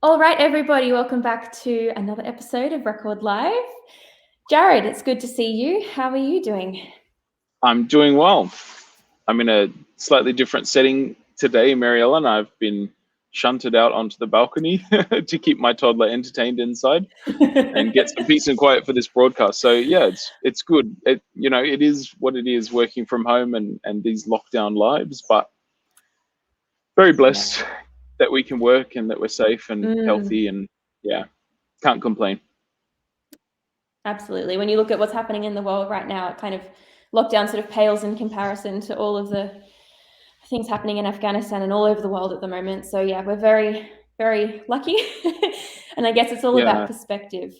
All right, everybody, welcome back to another episode of Record Live. Jared, it's good to see you. How are you doing? I'm doing well. I'm in a slightly different setting today, Mary Ellen. I've been shunted out onto the balcony to keep my toddler entertained inside and get some peace and quiet for this broadcast. So yeah, it's good. It is what it is, working from home and these lockdown lives, but very blessed that we can work and that we're safe and healthy, and yeah, can't complain. Absolutely. When you look at what's happening in the world right now, it kind of lockdown sort of pales in comparison to all of the things happening in Afghanistan and all over the world at the moment. So yeah, we're very, very lucky. And I guess it's all about perspective.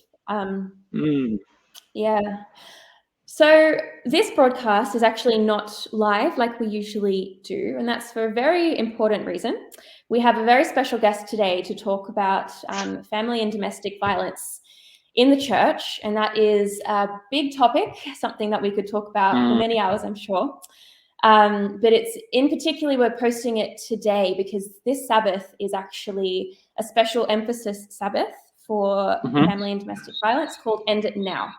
Yeah. So this broadcast is actually not live like we usually do, and that's for a very important reason. We have a very special guest today to talk about family and domestic violence in the church, and that is a big topic, something that we could talk about for many hours, I'm sure. But it's in particular, we're posting it today because this Sabbath is actually a special emphasis Sabbath for family and domestic violence called End It Now.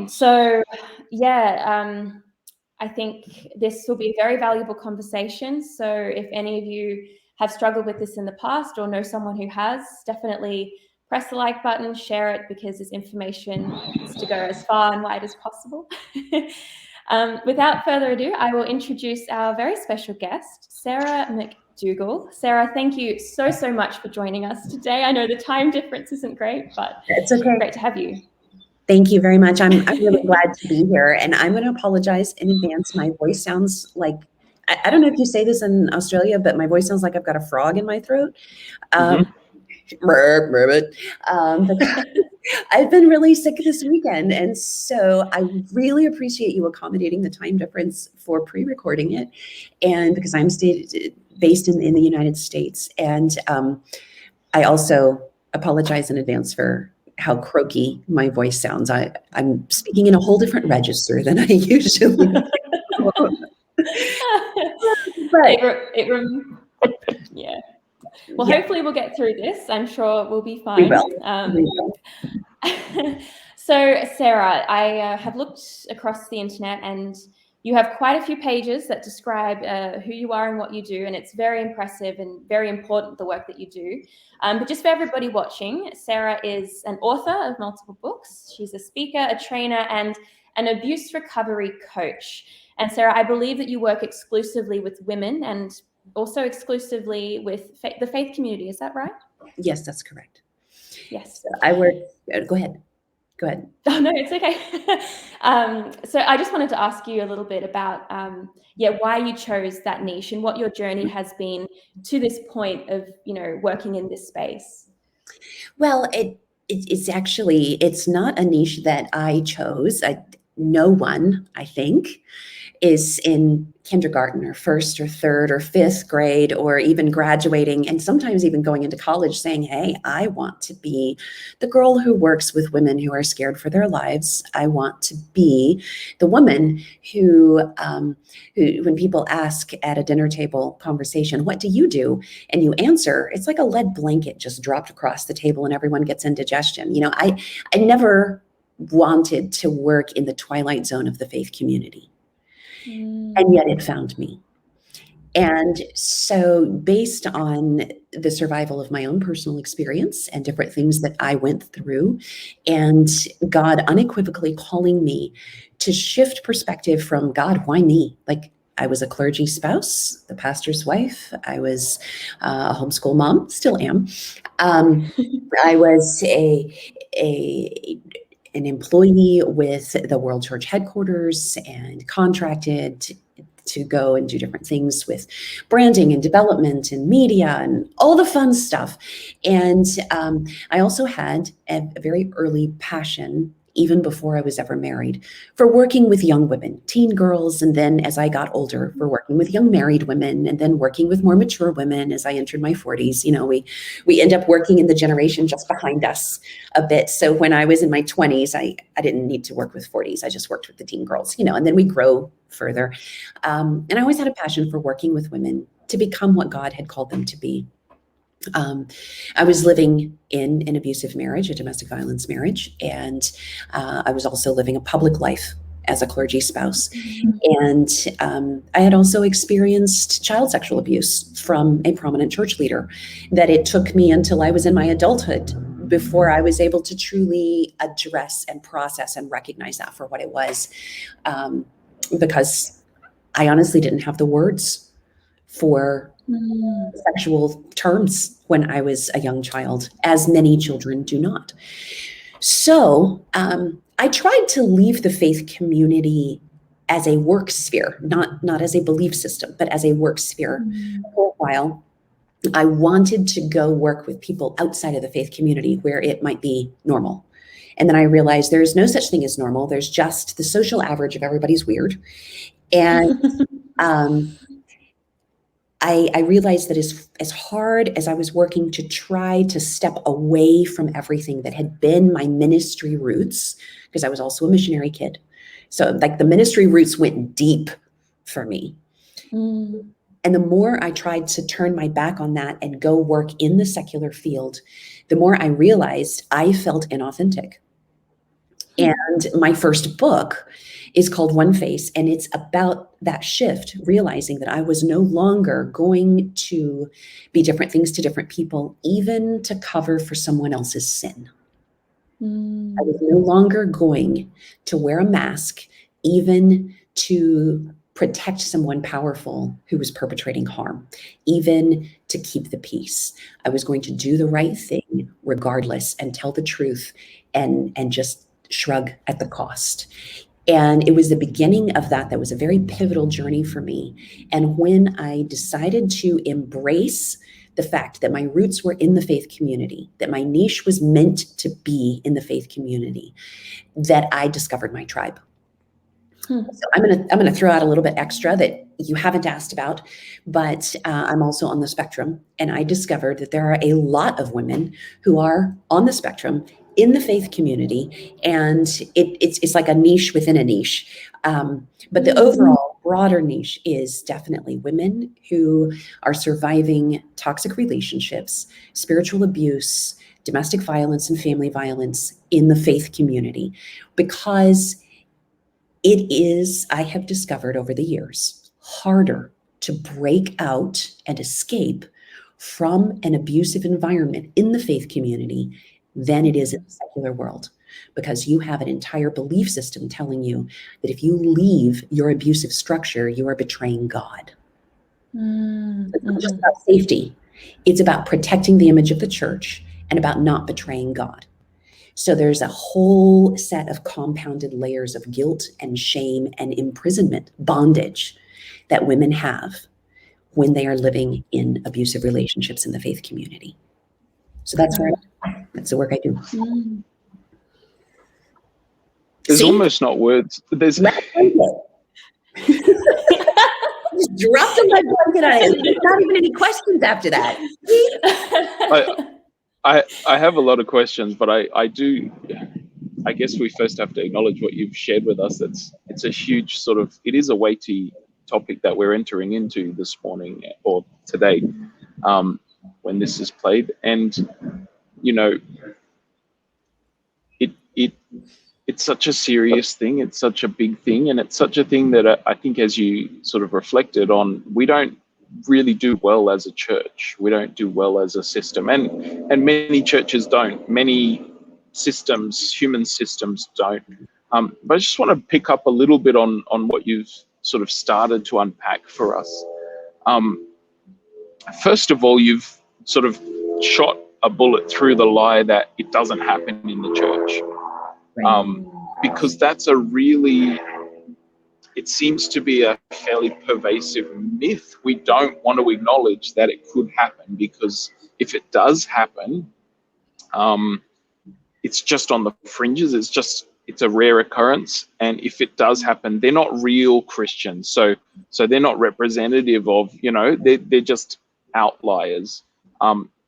So, yeah, I think this will be a very valuable conversation. So if any of you have struggled with this in the past or know someone who has, definitely press the like button, share it, because this information needs to go as far and wide as possible. Without further ado, I will introduce our very special guest, Sarah McDougall. Sarah, thank you so much for joining us today. I know the time difference isn't great, but it's okay. Great to have you. Thank you very much. I'm really glad to be here, and I'm going to apologize in advance. My voice sounds like, I don't know if you say this in Australia, but my voice sounds like I've got a frog in my throat. But I've been really sick this weekend, and so I really appreciate you accommodating the time difference for pre-recording it, and because I'm based in the United States, and I also apologize in advance for how croaky my voice sounds. I'm speaking in a whole different register than I usually do. Yeah. Well, hopefully we'll get through this. I'm sure we'll be fine. We will. So, Sarah, I have looked across the internet, and you have quite a few pages that describe who you are and what you do, and it's very impressive and very important, the work that you do. But just for everybody watching, Sarah is an author of multiple books. She's a speaker, a trainer, and an abuse recovery coach. And Sarah, I believe that you work exclusively with women and also exclusively with the faith community. Is that right? Yes, that's correct. Yes. I work, go ahead. Oh, no, it's okay. So I just wanted to ask you a little bit about, why you chose that niche and what your journey has been to this point of, working in this space. Well, it's actually, it's not a niche that I chose. No one, I think, is in kindergarten or first or third or fifth grade or even graduating and sometimes even going into college saying, hey, I want to be the girl who works with women who are scared for their lives. I want to be the woman who when people ask at a dinner table conversation, what do you do? And you answer, it's like a lead blanket just dropped across the table and everyone gets indigestion. I never wanted to work in the twilight zone of the faith community. And yet it found me. And so based on the survival of my own personal experience and different things that I went through, and God unequivocally calling me to shift perspective from, God, why me? Like, I was a clergy spouse, the pastor's wife. I was a homeschool mom, still am. I was an employee with the World Church headquarters and contracted to go and do different things with branding and development and media and all the fun stuff. And I also had a very early passion, even before I was ever married, for working with young women, teen girls. And then as I got older, for working with young married women, and then working with more mature women as I entered my 40s. We end up working in the generation just behind us a bit. So when I was in my 20s, I didn't need to work with 40s. I just worked with the teen girls, and then we grow further. And I always had a passion for working with women to become what God had called them to be. I was living in an abusive marriage, a domestic violence marriage, and I was also living a public life as a clergy spouse. And I had also experienced child sexual abuse from a prominent church leader that it took me until I was in my adulthood before I was able to truly address and process and recognize that for what it was, because I honestly didn't have the words for sexual terms when I was a young child, as many children do not. So I tried to leave the faith community as a work sphere, not as a belief system, but as a work sphere. For a while, I wanted to go work with people outside of the faith community where it might be normal. And then I realized there's no such thing as normal. There's just the social average of everybody's weird. And I realized that as hard as I was working to try to step away from everything that had been my ministry roots, because I was also a missionary kid. So like the ministry roots went deep for me. And the more I tried to turn my back on that and go work in the secular field, the more I realized I felt inauthentic. And my first book is called One Face, and it's about that shift, realizing that I was no longer going to be different things to different people, even to cover for someone else's sin. I was no longer going to wear a mask, even to protect someone powerful who was perpetrating harm, even to keep the peace. I was going to do the right thing regardless and tell the truth and just shrug at the cost. And it was the beginning of that was a very pivotal journey for me. And when I decided to embrace the fact that my roots were in the faith community, that my niche was meant to be in the faith community, that I discovered my tribe. So I'm gonna throw out a little bit extra that you haven't asked about, but I'm also on the spectrum, and I discovered that there are a lot of women who are on the spectrum in the faith community, and it's like a niche within a niche. But the overall broader niche is definitely women who are surviving toxic relationships, spiritual abuse, domestic violence, and family violence in the faith community, because it is, I have discovered over the years, harder to break out and escape from an abusive environment in the faith community than it is in the secular world, because you have an entire belief system telling you that if you leave your abusive structure, you are betraying God. It's not just about safety. It's about protecting the image of the church and about not betraying God. So there's a whole set of compounded layers of guilt and shame and imprisonment, bondage that women have when they are living in abusive relationships in the faith community. So that's the work I do. There's almost not words. There's just dropped in my blanket on it. There's not even any questions after that. I have a lot of questions, but I guess we first have to acknowledge what you've shared with us. It's a huge it is a weighty topic that we're entering into this morning or today, when this is played. And, it's such a serious thing. It's such a big thing. And it's such a thing that I think, as you sort of reflected on, we don't really do well as a church. We don't do well as a system, and many churches don't. Many systems, human systems, don't. But I just want to pick up a little bit on what you've sort of started to unpack for us. First of all, you've sort of shot a bullet through the lie that it doesn't happen in the church, because that's it seems to be a fairly pervasive myth. We don't want to acknowledge that it could happen, because if it does happen, it's just on the fringes. It's a rare occurrence. And if it does happen, they're not real Christians. So they're not representative of, they're just outliers.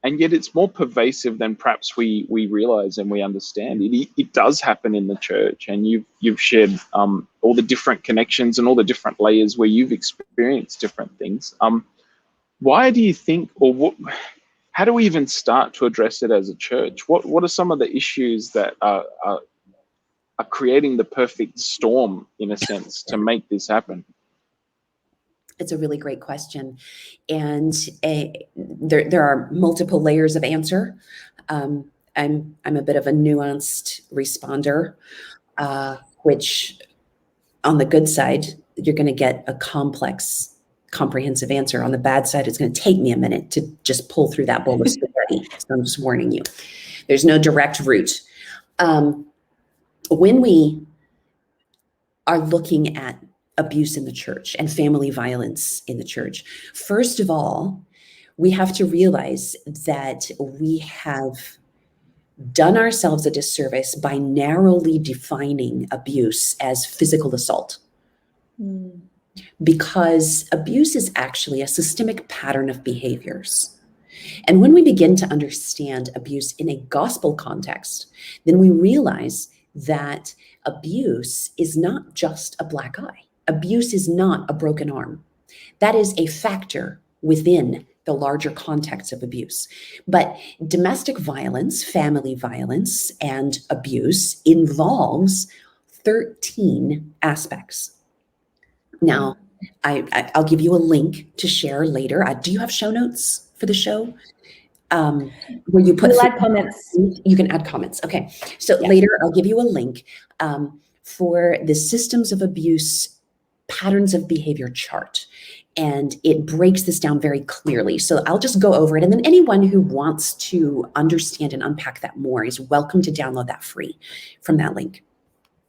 And yet it's more pervasive than perhaps we realize and we understand. It does happen in the church, and you've shared all the different connections and all the different layers where you've experienced different things. Why do you think, or how do we even start to address it as a church? What are some of the issues that are creating the perfect storm, in a sense, to make this happen? It's a really great question. And there are multiple layers of answer. I'm a bit of a nuanced responder, which on the good side, you're going to get a complex, comprehensive answer. On the bad side, it's going to take me a minute to just pull through that bowl of spaghetti. So I'm just warning you. There's no direct route. When we are looking at abuse in the church and family violence in the church, first of all, we have to realize that we have done ourselves a disservice by narrowly defining abuse as physical assault. Because abuse is actually a systemic pattern of behaviors. And when we begin to understand abuse in a gospel context, then we realize that abuse is not just a black eye. Abuse is not a broken arm. That is a factor within the larger context of abuse. But domestic violence, family violence, and abuse involves 13 aspects. Now, I'll give you a link to share later. Do you have show notes for the show? Where you put we'll add comments. You can add comments. Okay. So later I'll give you a link for the systems of abuse patterns of behavior chart. And it breaks this down very clearly. So I'll just go over it. And then anyone who wants to understand and unpack that more is welcome to download that free from that link.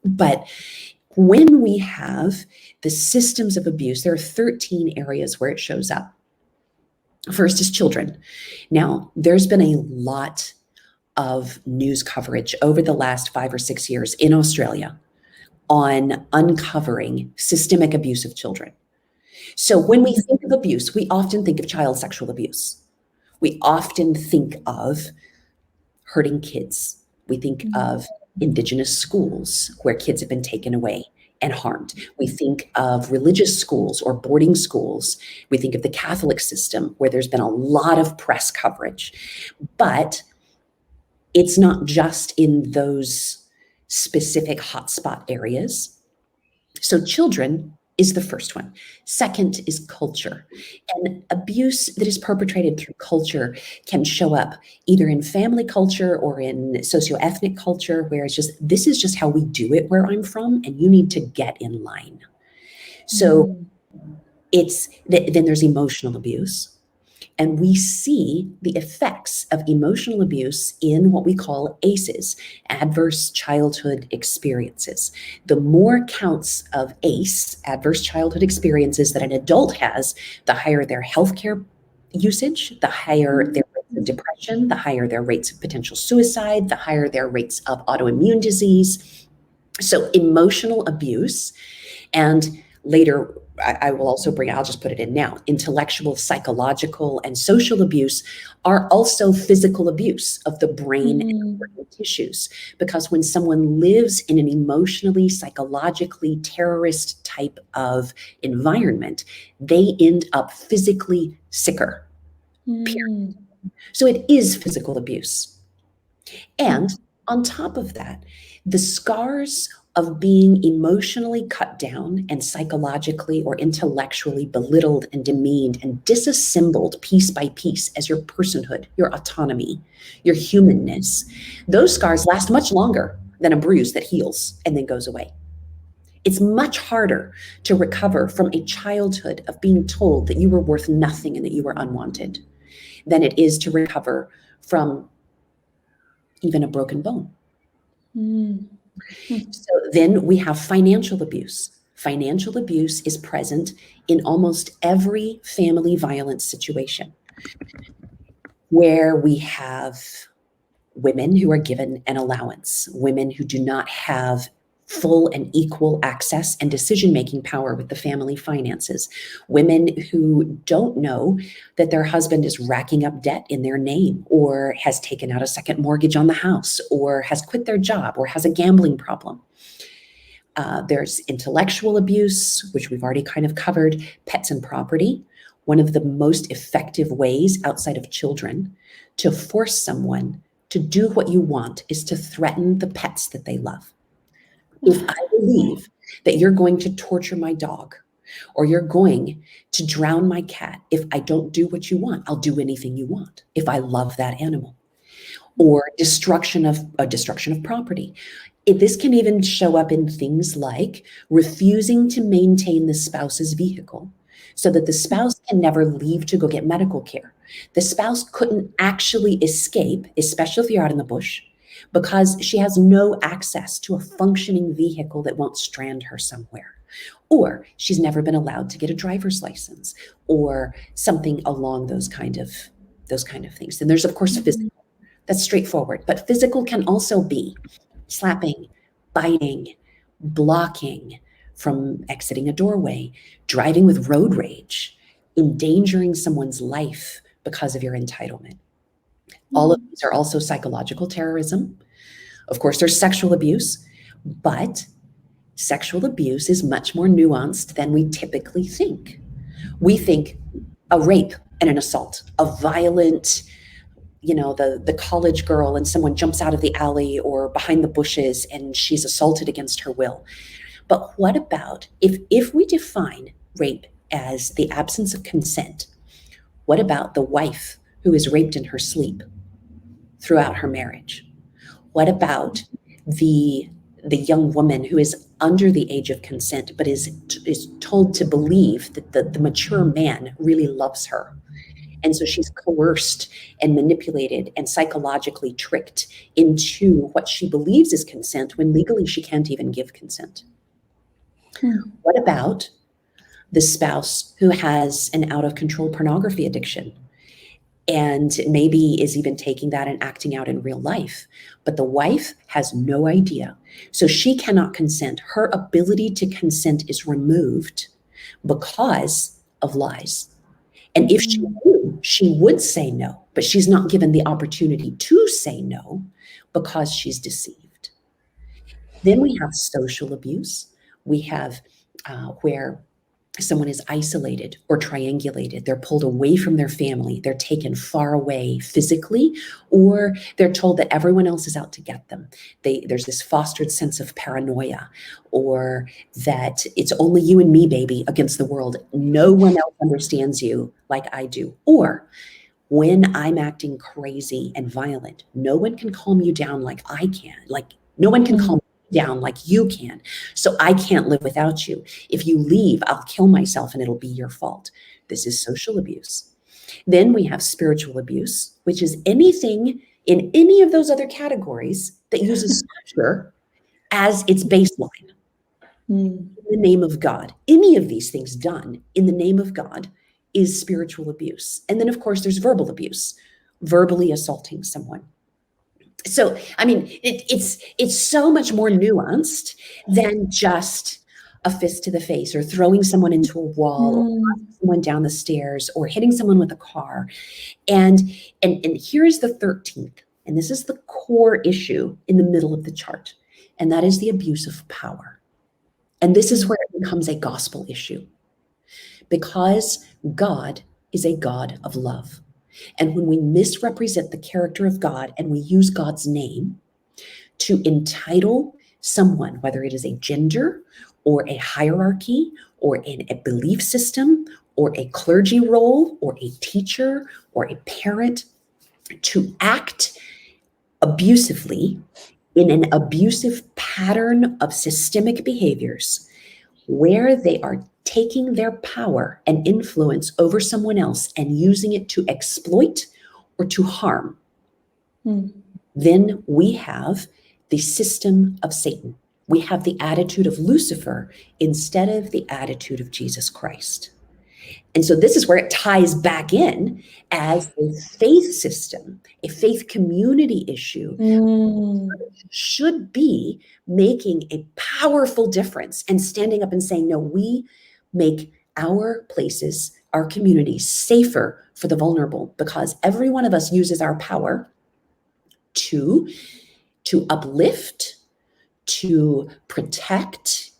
But when we have the systems of abuse, there are 13 areas where it shows up. First is children. Now, there's been a lot of news coverage over the last 5 or 6 years in Australia on uncovering systemic abuse of children. So when we think of abuse, we often think of child sexual abuse. We often think of hurting kids. We think of Indigenous schools where kids have been taken away and harmed. We think of religious schools or boarding schools. We think of the Catholic system where there's been a lot of press coverage. But it's not just in those specific hotspot areas. So children is the first one. Second is culture. And abuse that is perpetrated through culture can show up either in family culture or in socioethnic culture, where it's just, this is just how we do it where I'm from, and you need to get in line. So then there's emotional abuse. And we see the effects of emotional abuse in what we call ACEs, adverse childhood experiences. The more counts of ACE, adverse childhood experiences, that an adult has, the higher their healthcare usage, the higher their rates of depression, the higher their rates of potential suicide, the higher their rates of autoimmune disease. So emotional abuse, and later I will also I'll just put it in now, intellectual, psychological, and social abuse are also physical abuse of the brain and organ tissues. Because when someone lives in an emotionally, psychologically terrorist type of environment, they end up physically sicker. Period. So it is physical abuse. And on top of that, the scars of being emotionally cut down and psychologically or intellectually belittled and demeaned and disassembled piece by piece as your personhood, your autonomy, your humanness, those scars last much longer than a bruise that heals and then goes away. It's much harder to recover from a childhood of being told that you were worth nothing and that you were unwanted than it is to recover from even a broken bone. So then we have financial abuse. Financial abuse is present in almost every family violence situation, where we have women who are given an allowance, women who do not have full and equal access and decision-making power with the family finances, women who don't know that their husband is racking up debt in their name, or has taken out a second mortgage on the house, or has quit their job, or has a gambling problem. There's intellectual abuse, which we've already kind of covered, pets and property, one of the most effective ways outside of children to force someone to do what you want is to threaten the pets that they love. If I believe that you're going to torture my dog or you're going to drown my cat, if I don't do what you want, I'll do anything you want if I love that animal. Or destruction of property. This can even show up in things like refusing to maintain the spouse's vehicle so that the spouse can never leave to go get medical care. The spouse couldn't actually escape, especially if you're out in the bush, because she has no access to a functioning vehicle that won't strand her somewhere. Or she's never been allowed to get a driver's license or something along those kind of things. And there's, of course, physical. That's straightforward. But physical can also be slapping, biting, blocking from exiting a doorway, driving with road rage, endangering someone's life because of your entitlement. All of these are also psychological terrorism. Of course, there's sexual abuse, but sexual abuse is much more nuanced than we typically think. We think a rape and an assault, a violent, the college girl and someone jumps out of the alley or behind the bushes and she's assaulted against her will. But what about if we define rape as the absence of consent, what about the wife who is raped in her sleep throughout her marriage? What about the young woman who is under the age of consent but is told to believe that the mature man really loves her? And so she's coerced and manipulated and psychologically tricked into what she believes is consent when legally she can't even give consent. What about the spouse who has an out-of-control pornography addiction and maybe is even taking that and acting out in real life, but the wife has no idea. So she cannot consent. Her ability to consent is removed because of lies. And if she knew, she would say no, but she's not given the opportunity to say no because she's deceived. Then we have social abuse. We have where someone is isolated or triangulated. They're pulled away from their family. They're taken far away physically, or they're told that everyone else is out to get them. There's this fostered sense of paranoia, or that it's only you and me, baby, against the world. No one else understands you like I do. Or when I'm acting crazy and violent, no one can calm you down like I can. Like no one can calm down like you can. So I can't live without you. If you leave, I'll kill myself and it'll be your fault. This is social abuse. Then we have spiritual abuse, which is anything in any of those other categories that uses scripture as its baseline. In the name of God. Any of these things done in the name of God is spiritual abuse. And then, of course, there's verbal abuse, verbally assaulting someone. So, I mean, it's so much more nuanced than just a fist to the face or throwing someone into a wall or knocking someone down the stairs or hitting someone with a car. And here's the 13th, and this is the core issue in the middle of the chart, and that is the abuse of power. And this is where it becomes a gospel issue, because God is a God of love. And when we misrepresent the character of God and we use God's name to entitle someone, whether it is a gender or a hierarchy or in a belief system or a clergy role or a teacher or a parent, to act abusively in an abusive pattern of systemic behaviors where they are taking their power and influence over someone else and using it to exploit or to harm, then we have the system of Satan. We have the attitude of Lucifer instead of the attitude of Jesus Christ. And so this is where it ties back in as a faith system, a faith community issue. Should be making a powerful difference and standing up and saying, no, we make our places, our communities safer for the vulnerable, because every one of us uses our power to uplift, to protect,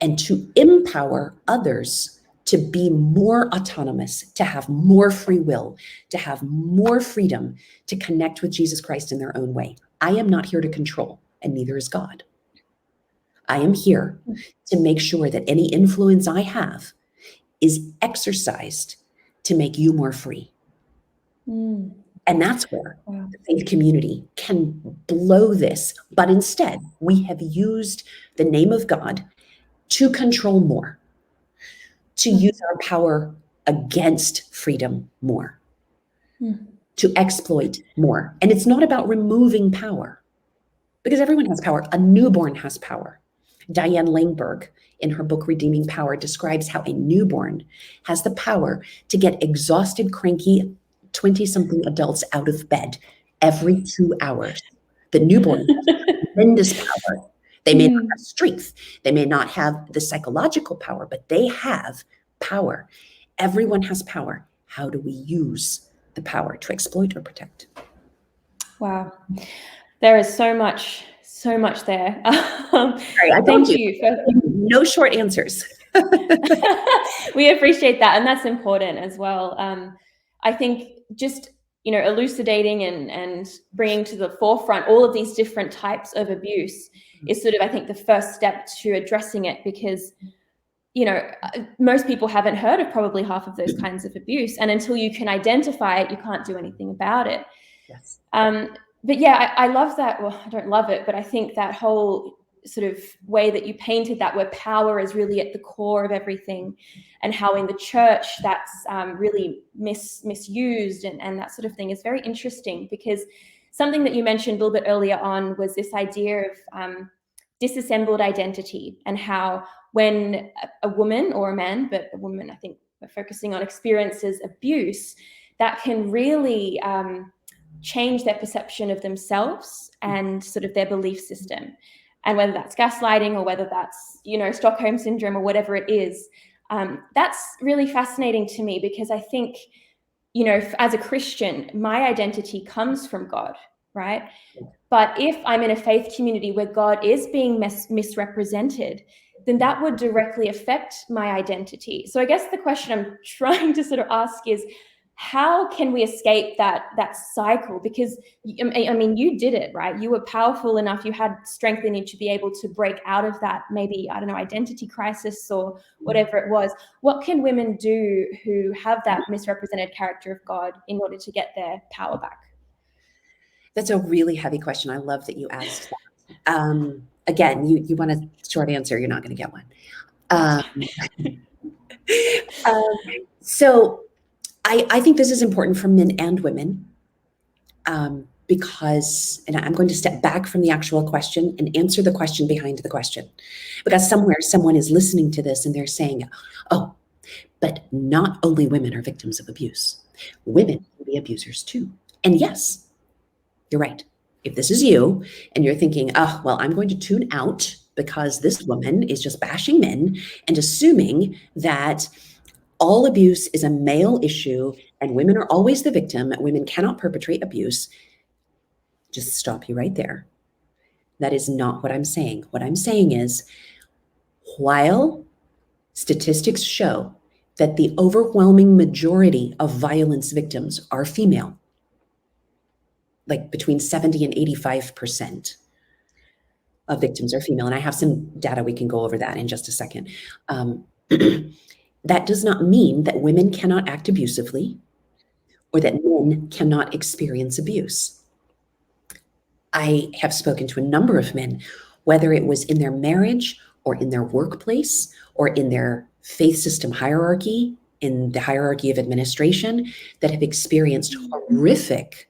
and to empower others to be more autonomous, to have more free will, to have more freedom to connect with Jesus Christ in their own way. I am not here to control, and neither is God. I am here to make sure that any influence I have is exercised to make you more free. Mm. And that's where Wow. the faith community can blow this. But instead, we have used the name of God to control more, to use our power against freedom more, to exploit more. And it's not about removing power, because everyone has power. A newborn has power. Diane Langberg, in her book Redeeming Power, describes how a newborn has the power to get exhausted, cranky 20-something adults out of bed every 2 hours. The newborn has tremendous power. They may not have strength. They may not have the psychological power, but they have power. Everyone has power. How do we use the power to exploit or protect? Wow. There is so much there. Sorry, I Thank told you. No short answers. We appreciate that. And that's important as well. I think just, elucidating and bringing to the forefront all of these different types of abuse is sort of, I think, the first step to addressing it, because, most people haven't heard of probably half of those kinds of abuse. And until you can identify it, you can't do anything about it. Yes. But yeah, I love that. Well, I don't love it, but I think that whole sort of way that you painted that, where power is really at the core of everything, and how in the church that's really misused and that sort of thing, is very interesting, because something that you mentioned a little bit earlier on was this idea of disassembled identity, and how when a woman or a man, but a woman, I think we're focusing on, experiences abuse, that can really change their perception of themselves and sort of their belief system. And whether that's gaslighting or whether that's, Stockholm syndrome or whatever it is, that's really fascinating to me, because I think, as a Christian, my identity comes from God, right? But if I'm in a faith community where God is being misrepresented, then that would directly affect my identity. So I guess the question I'm trying to sort of ask is, how can we escape that cycle? Because, I mean, you did it, right? You were powerful enough, you had strength in you to be able to break out of that, maybe, I don't know, identity crisis or whatever it was. What can women do who have that misrepresented character of God in order to get their power back? That's a really heavy question. I love that you asked that. Again, you want a short answer, you're not going to get one. So I think this is important for men and women, because, and I'm going to step back from the actual question and answer the question behind the question, because somewhere someone is listening to this and they're saying, oh, but not only women are victims of abuse. Women can be abusers too. And yes, you're right. If this is you and you're thinking, oh, well, I'm going to tune out because this woman is just bashing men and assuming that all abuse is a male issue and women are always the victim, women cannot perpetrate abuse, just stop you right there. That is not what I'm saying. What I'm saying is, while statistics show that the overwhelming majority of violence victims are female, like between 70 and 85% of victims are female, and I have some data, we can go over that in just a second. That does not mean that women cannot act abusively or that men cannot experience abuse. I have spoken to a number of men, whether it was in their marriage or in their workplace or in their faith system hierarchy, in the hierarchy of administration, that have experienced horrific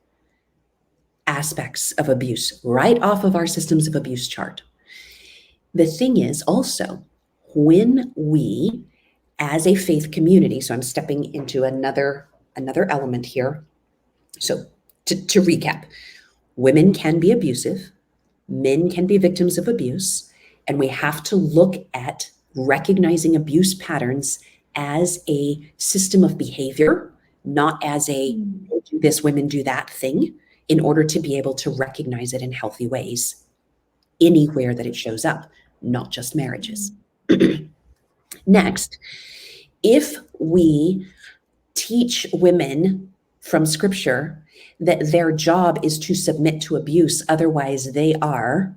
aspects of abuse right off of our systems of abuse chart. The thing is also, when we, as a faith community, so I'm stepping into another element here. So to recap, women can be abusive, men can be victims of abuse, and we have to look at recognizing abuse patterns as a system of behavior, not as a do this, women do that thing, in order to be able to recognize it in healthy ways anywhere that it shows up, not just marriages. Next, If we teach women from scripture that their job is to submit to abuse, otherwise they are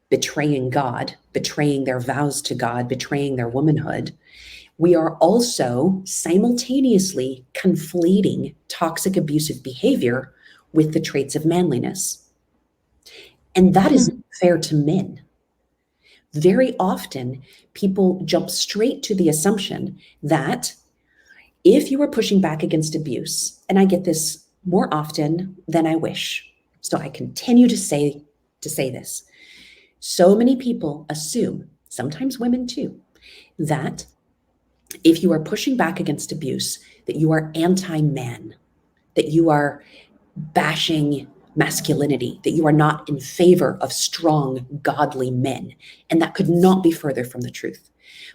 betraying God, betraying their vows to God, betraying their womanhood, we are also simultaneously conflating toxic abusive behavior with the traits of manliness. And that is fair to men. Very often, people jump straight to the assumption that if you are pushing back against abuse, and I get this more often than I wish, so I continue to say this. So many people assume, sometimes women too, that if you are pushing back against abuse, that you are anti-man, that you are bashing masculinity, that you are not in favor of strong, godly men. And that could not be further from the truth.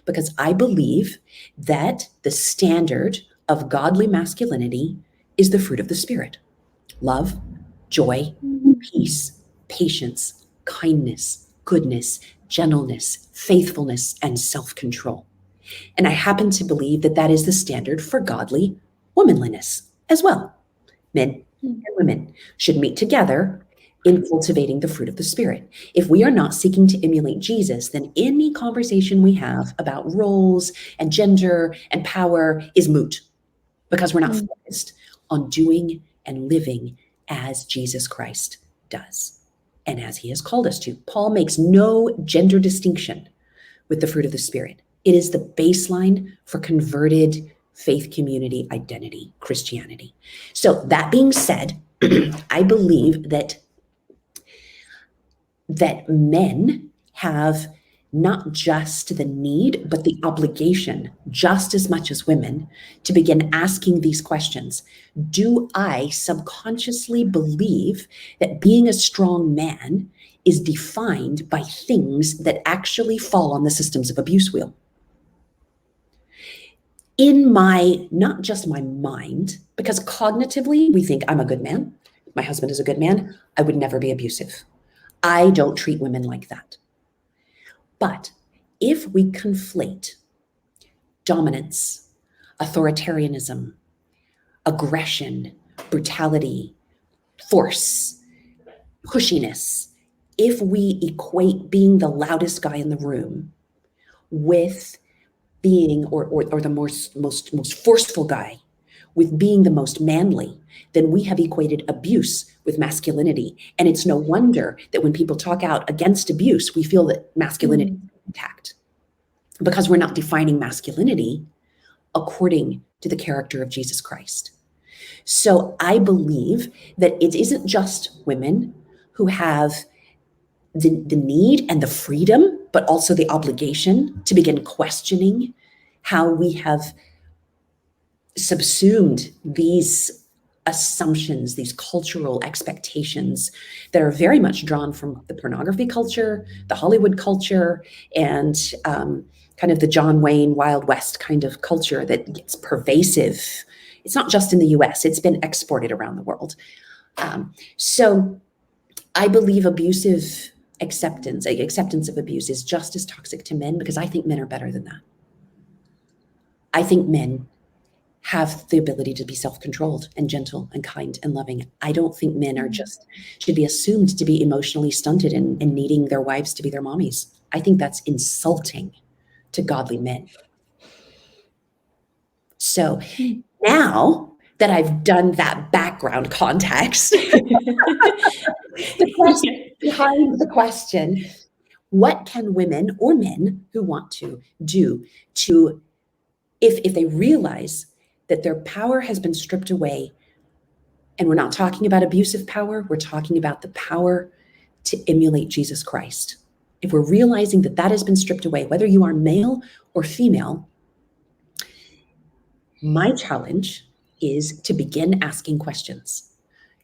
Because I believe that the standard of godly masculinity is the fruit of the Spirit: love, joy, peace, patience, kindness, goodness, gentleness, faithfulness, and self-control. And I happen to believe that that is the standard for godly womanliness as well. Men and women should meet together in cultivating the fruit of the Spirit. If we are not seeking to emulate Jesus, then any conversation we have about roles and gender and power is moot, because we're not focused on doing and living as Jesus Christ does and as he has called us to. Paul makes no gender distinction with the fruit of the Spirit. It is the baseline for converted faith community identity, Christianity. So that being said, I believe that men have not just the need, but the obligation, just as much as women, to begin asking these questions. Do I subconsciously believe that being a strong man is defined by things that actually fall on the systems of abuse wheel? In my, not just my mind, because cognitively we think I'm a good man, my husband is a good man, I would never be abusive. I don't treat women like that. But if we conflate dominance, authoritarianism, aggression, brutality, force, pushiness, if we equate being the loudest guy in the room with being, or the most forceful guy with being the most manly, then we have equated abuse with masculinity. And it's no wonder that when people talk out against abuse, we feel that masculinity is intact, because we're not defining masculinity according to the character of Jesus Christ. So I believe that it isn't just women who have the need and the freedom, but also the obligation to begin questioning how we have subsumed these assumptions, these cultural expectations that are very much drawn from the pornography culture, the Hollywood culture, and kind of the John Wayne Wild West kind of culture that gets pervasive. It's not just in the US, it's been exported around the world. So I believe acceptance of abuse is just as toxic to men, because I think men are better than that. I think men have the ability to be self-controlled and gentle and kind and loving. I don't think men should be assumed to be emotionally stunted and needing their wives to be their mommies. I think that's insulting to godly men. So now that I've done that background context, the question behind the question, what can women or men who want to do to, if they realize that their power has been stripped away, and we're not talking about abusive power, we're talking about the power to emulate Jesus Christ. If we're realizing that that has been stripped away, whether you are male or female, my challenge is to begin asking questions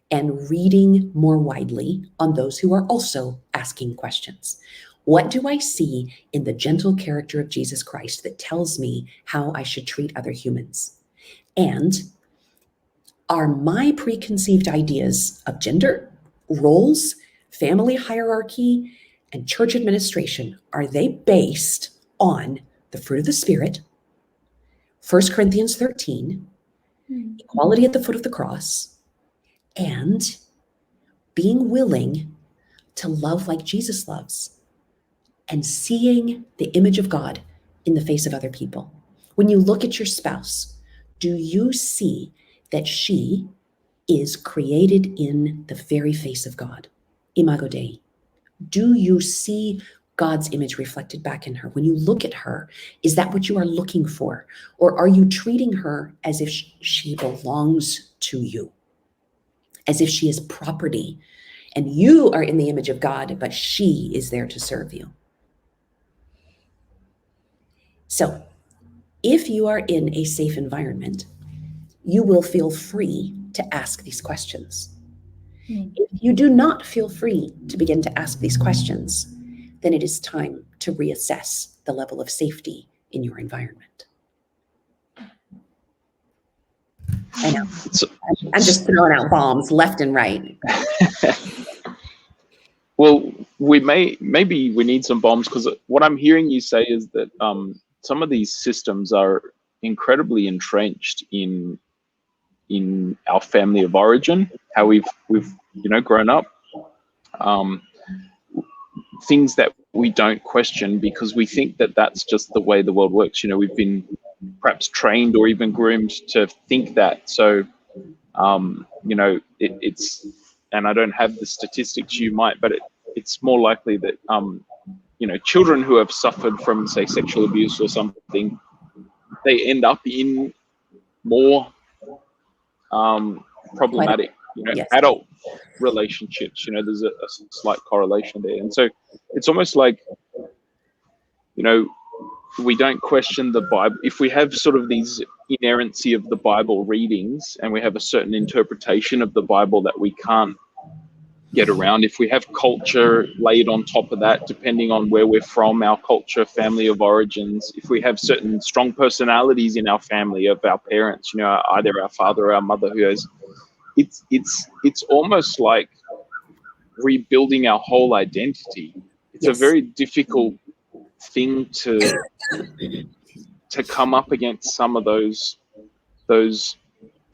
and reading more widely on those who are also asking questions. What do I see in the gentle character of Jesus Christ that tells me how I should treat other humans? And are my preconceived ideas of gender, roles, family hierarchy, and church administration, are they based on the fruit of the Spirit, 1 Corinthians 13, equality at the foot of the cross, and being willing to love like Jesus loves and seeing the image of God in the face of other people. When you look at your spouse, do you see that she is created in the very face of God? Imago Dei. Do you see God's image reflected back in her? When you look at her, is that what you are looking for? Or are you treating her as if she belongs to you? As if she is property and you are in the image of God, but she is there to serve you? So if you are in a safe environment, you will feel free to ask these questions. If you do not feel free to begin to ask these questions, then it is time to reassess the level of safety in your environment. I know. I'm just throwing out bombs left and right. Well, maybe we need some bombs, because what I'm hearing you say is that some of these systems are incredibly entrenched in our family of origin, how we've grown up. Things that we don't question because we think that that's just the way the world works. We've been perhaps trained or even groomed to think that. So, it's, and I don't have the statistics you might, but it's more likely that, children who have suffered from, say, sexual abuse or something, they end up in more problematic, Yes. adult relationships. There's a slight correlation there. And so it's almost like, we don't question the Bible. If we have sort of these inerrancy of the Bible readings and we have a certain interpretation of the Bible that we can't get around, if we have culture laid on top of that, depending on where we're from, our culture, family of origins, if we have certain strong personalities in our family of our parents, either our father or our mother who has, it's almost like rebuilding our whole identity. It's Yes. a very difficult thing to come up against some of those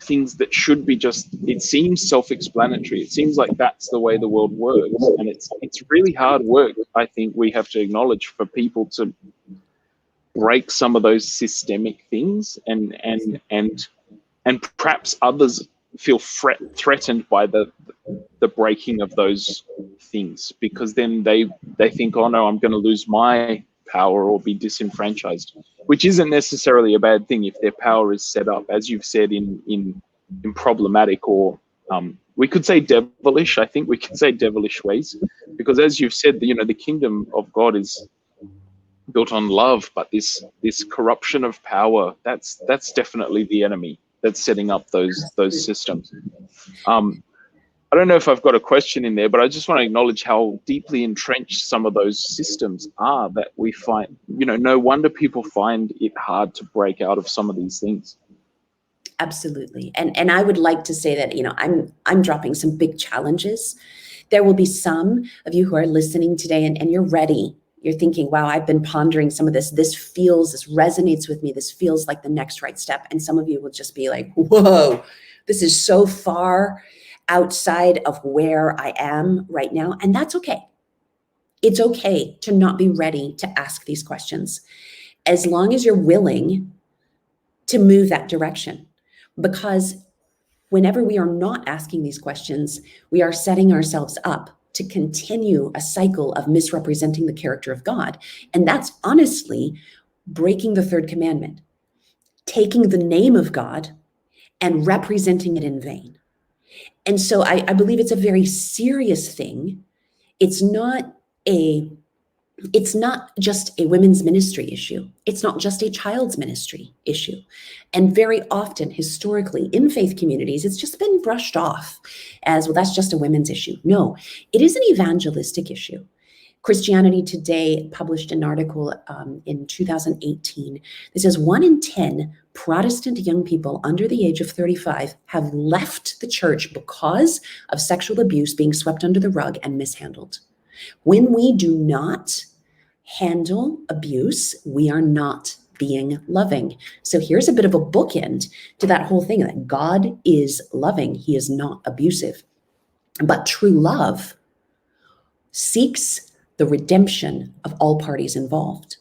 things that should be just, it seems self-explanatory. It seems like that's the way the world works, and it's really hard work, I think we have to acknowledge, for people to break some of those systemic things, and perhaps others feel threatened by the breaking of those things, because then they think, oh no, I'm going to lose my power or be disenfranchised, which isn't necessarily a bad thing if their power is set up, as you've said, in problematic, or we could say devilish. I think we could say devilish ways, because as you've said, the kingdom of God is built on love, but this corruption of power, that's definitely the enemy that's setting up those systems. I don't know if I've got a question in there, but I just want to acknowledge how deeply entrenched some of those systems are, that we find, no wonder people find it hard to break out of some of these things. Absolutely. And I would like to say that, I'm dropping some big challenges. There will be some of you who are listening today and you're ready. You're thinking, wow, I've been pondering some of this. This resonates with me. This feels like the next right step. And some of you will just be like, whoa, this is so far outside of where I am right now. And that's okay. It's okay to not be ready to ask these questions, as long as you're willing to move that direction. Because whenever we are not asking these questions, we are setting ourselves up to continue a cycle of misrepresenting the character of God. And that's honestly breaking the third commandment, taking the name of God and representing it in vain. And so I believe it's a very serious thing. It's not just a women's ministry issue. It's not just a child's ministry issue. And very often, historically, in faith communities, it's just been brushed off as, well, that's just a women's issue. No, it is an evangelistic issue. Christianity Today published an article in 2018 that says 1 in 10 Protestant young people under the age of 35 have left the church because of sexual abuse being swept under the rug and mishandled. When we do not handle abuse, we are not being loving. So here's a bit of a bookend to that whole thing, that God is loving. He is not abusive. But true love seeks the redemption of all parties involved.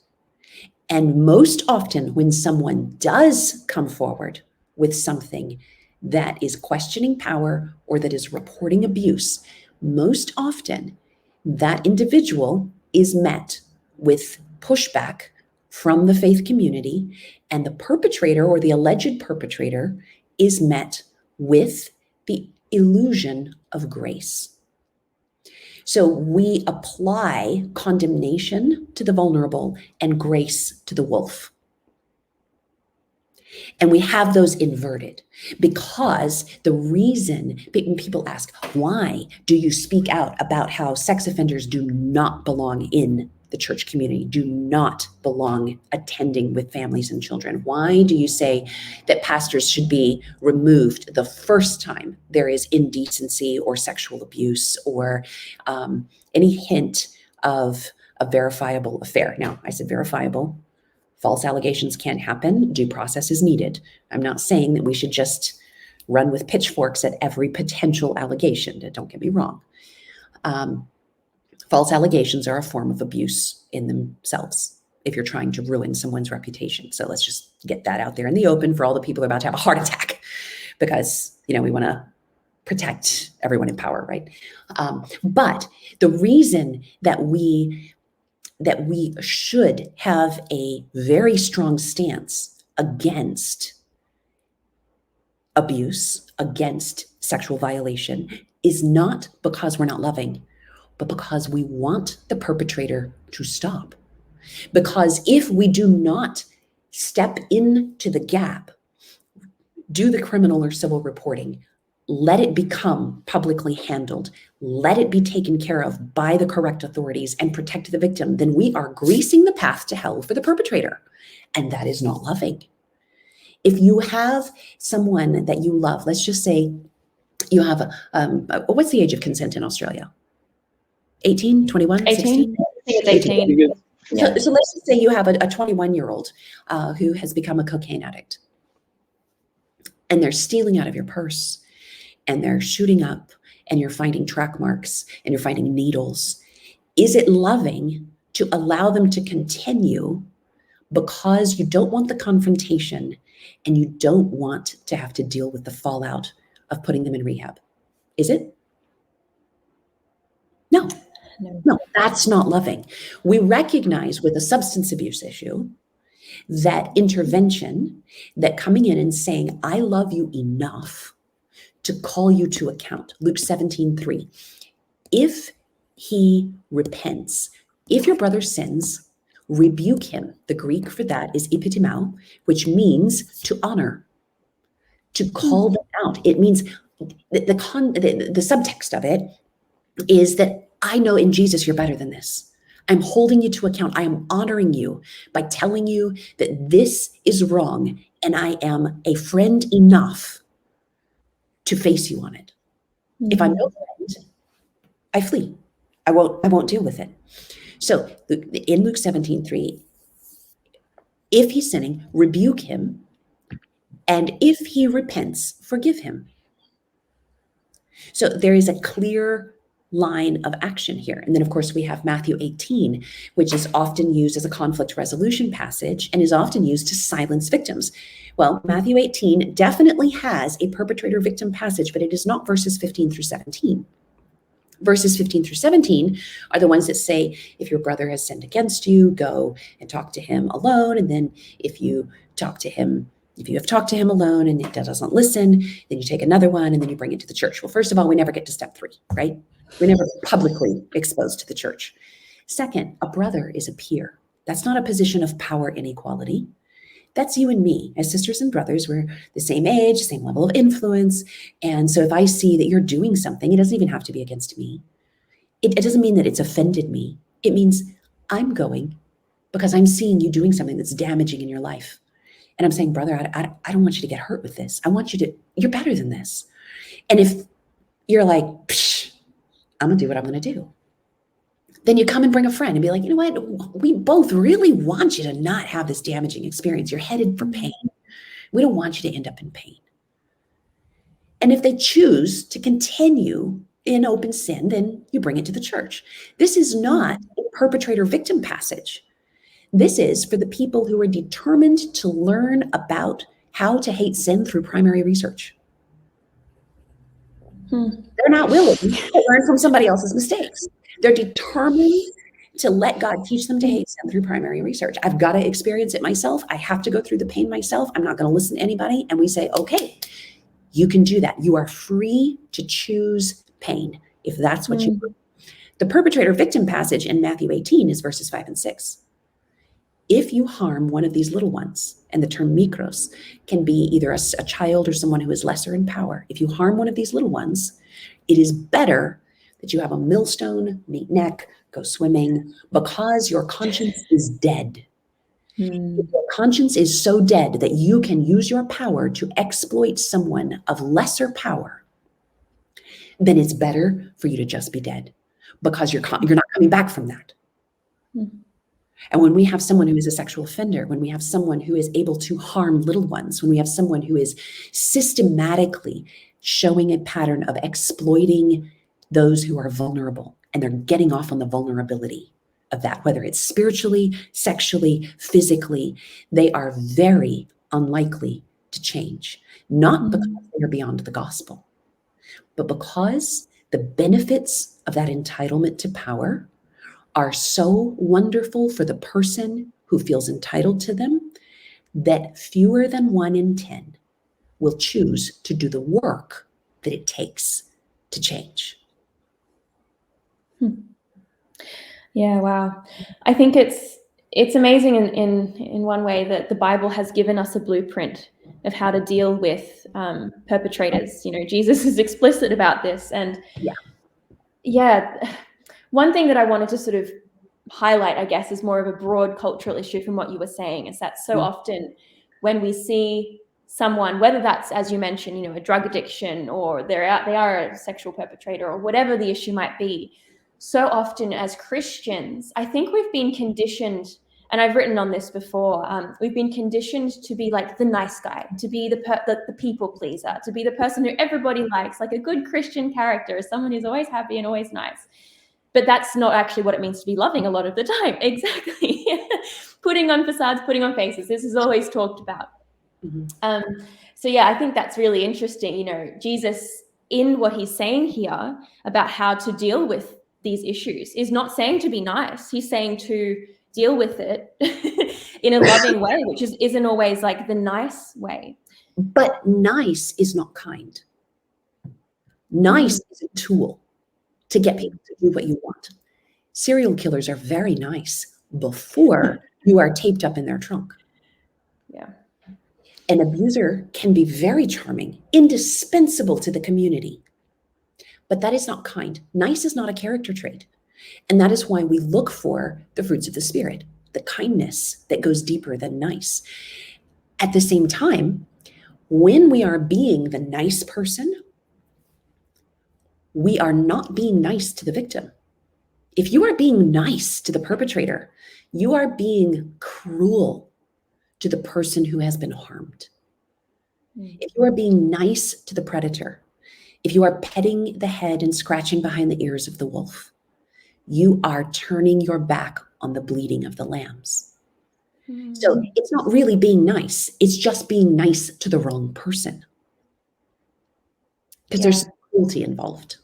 And most often, when someone does come forward with something that is questioning power or that is reporting abuse, most often that individual is met with pushback from the faith community, and the perpetrator or the alleged perpetrator is met with the illusion of grace. So we apply condemnation to the vulnerable and grace to the wolf. And we have those inverted, because the reason people ask, why do you speak out about how sex offenders do not belong in the church community, do not belong attending with families and children? Why do you say that pastors should be removed the first time there is indecency or sexual abuse or any hint of a verifiable affair? Now, I said verifiable. False allegations can't happen. Due process is needed. I'm not saying that we should just run with pitchforks at every potential allegation. Don't get me wrong. False allegations are a form of abuse in themselves if you're trying to ruin someone's reputation. So let's just get that out there in the open for all the people who are about to have a heart attack, because, we want to protect everyone in power, right? But the reason that we should have a very strong stance against abuse, against sexual violation, is not because we're not loving, but because we want the perpetrator to stop. Because if we do not step into the gap, do the criminal or civil reporting, let it become publicly handled, let it be taken care of by the correct authorities and protect the victim, then we are greasing the path to hell for the perpetrator. And that is not loving. If you have someone that you love, let's just say you have what's the age of consent in Australia? 18, 21, 18? 16? I think it's 18. Yeah. So let's just say you have a 21-year-old who has become a cocaine addict, and they're stealing out of your purse, and they're shooting up, and you're finding track marks, and you're finding needles. Is it loving to allow them to continue because you don't want the confrontation and you don't want to have to deal with the fallout of putting them in rehab? Is it? No, that's not loving. We recognize with a substance abuse issue that intervention, that coming in and saying, I love you enough to call you to account. Luke 17:3. If he repents, if your brother sins, rebuke him. The Greek for that is epitimao, which means to honor, to call them out. It means the subtext of it is that I know in Jesus you're better than this. I'm holding you to account. I am honoring you by telling you that this is wrong, and I am a friend enough to face you on it. Mm-hmm. If I'm no friend, I flee. I won't deal with it. So in Luke 17:3, if he's sinning, rebuke him, and if he repents, forgive him. So there is a clear line of action here. And then, of course, we have Matthew 18, which is often used as a conflict resolution passage and is often used to silence victims. Well, Matthew 18 definitely has a perpetrator-victim passage, but it is not verses 15 through 17. Verses 15 through 17 are the ones that say, if your brother has sinned against you, go and talk to him alone. And then if you have talked to him alone and it doesn't listen, then you take another one and then you bring it to the church. Well, first of all, we never get to step 3, right? We're never publicly exposed to the church. Second, a brother is a peer. That's not a position of power inequality. That's you and me. As sisters and brothers, we're the same age, same level of influence. And so if I see that you're doing something, it doesn't even have to be against me. It doesn't mean that it's offended me. It means I'm going because I'm seeing you doing something that's damaging in your life. And I'm saying, brother, I don't want you to get hurt with this. I want you to, you're better than this. And if you're like, I'm going to do what I'm going to do, then you come and bring a friend and be like, you know what? We both really want you to not have this damaging experience. You're headed for pain. We don't want you to end up in pain. And if they choose to continue in open sin, then you bring it to the church. This is not a perpetrator-victim passage. This is for the people who are determined to learn about how to hate sin through primary research. They're not willing to learn from somebody else's mistakes. They're determined to let God teach them to hate sin through primary research. I've got to experience it myself. I have to go through the pain myself. I'm not going to listen to anybody. And we say, okay, you can do that. You are free to choose pain if that's what you want. The perpetrator-victim passage in Matthew 18 is verses 5 and 6. If you harm one of these little ones, and the term mikros can be either a child or someone who is lesser in power. If you harm one of these little ones, it is better that you have a millstone, neat neck, go swimming, because your conscience is dead. If your conscience is so dead that you can use your power to exploit someone of lesser power, then it's better for you to just be dead, because you're not coming back from that. And when we have someone who is a sexual offender, when we have someone who is able to harm little ones, when we have someone who is systematically showing a pattern of exploiting those who are vulnerable, and they're getting off on the vulnerability of that, whether it's spiritually, sexually, physically, they are very unlikely to change, not because they are beyond the gospel, but because the benefits of that entitlement to power are so wonderful for the person who feels entitled to them that fewer than 1 in 10 will choose to do the work that it takes to change. Yeah, wow. I think it's amazing in one way that the Bible has given us a blueprint of how to deal with perpetrators. You know, Jesus is explicit about this. And one thing that I wanted to sort of highlight, I guess, is more of a broad cultural issue from what you were saying, is that so often when we see someone, whether that's, as you mentioned, you know, a drug addiction, or they are a sexual perpetrator, or whatever the issue might be, so often as Christians, I think we've been conditioned, and I've written on this before, we've been conditioned to be like the nice guy, to be the people pleaser, to be the person who everybody likes, like a good Christian character, someone who's always happy and always nice. But that's not actually what it means to be loving a lot of the time. Exactly. Putting on facades, putting on faces. This is always talked about. So yeah, I think that's really interesting. You know, Jesus, in what he's saying here about how to deal with these issues, is not saying to be nice. He's saying to deal with it in a loving way, which isn't always like the nice way. But nice is not kind. Nice is a tool to get people to do what you want. Serial killers are very nice before you are taped up in their trunk. Yeah. An abuser can be very charming, indispensable to the community, but that is not kind. Nice is not a character trait. And that is why we look for the fruits of the Spirit, the kindness that goes deeper than nice. At the same time, when we are being the nice person, we are not being nice to the victim. If you are being nice to the perpetrator, you are being cruel to the person who has been harmed. If you are being nice to the predator, if you are petting the head and scratching behind the ears of the wolf, you are turning your back on the bleeding of the lambs. So it's not really being nice. It's just being nice to the wrong person. Because there's cruelty involved.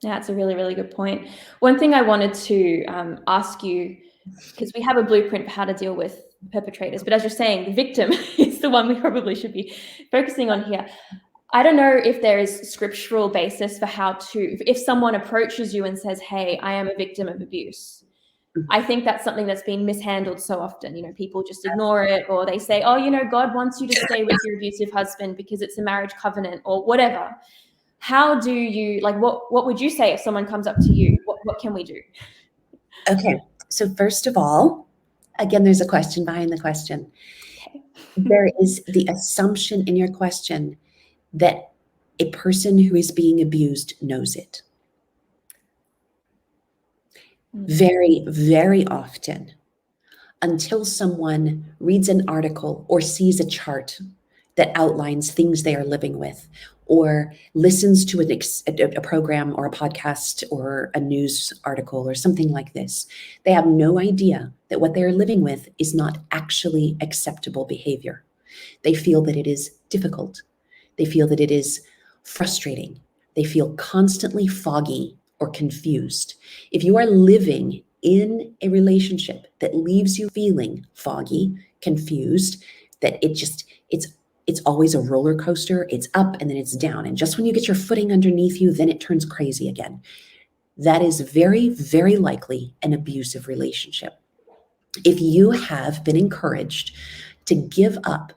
Yeah, that's a really, really good point. One thing I wanted to ask you, because we have a blueprint for how to deal with perpetrators, but as you're saying, the victim is the one we probably should be focusing on here. I don't know if there is scriptural basis for how to, if someone approaches you and says, hey, I am a victim of abuse. I think that's something that's been mishandled so often. You know, people just ignore it, or they say, oh, you know, God wants you to stay with your abusive husband because it's a marriage covenant or whatever. How do you, like, what would you say if someone comes up to you? What can we do? Okay. So first of all, again, there's a question behind the question. Okay. There is the assumption in your question that a person who is being abused knows it. Very, very often, until someone reads an article or sees a chart that outlines things they are living with, or listens to a program or a podcast or a news article or something like this, they have no idea that what they are living with is not actually acceptable behavior. They feel that it is difficult. They feel that it is frustrating. They feel constantly foggy or confused. If you are living in a relationship that leaves you feeling foggy, confused, that it's always a roller coaster, it's up and then it's down. And just when you get your footing underneath you, then it turns crazy again. That is very, very likely an abusive relationship. If you have been encouraged to give up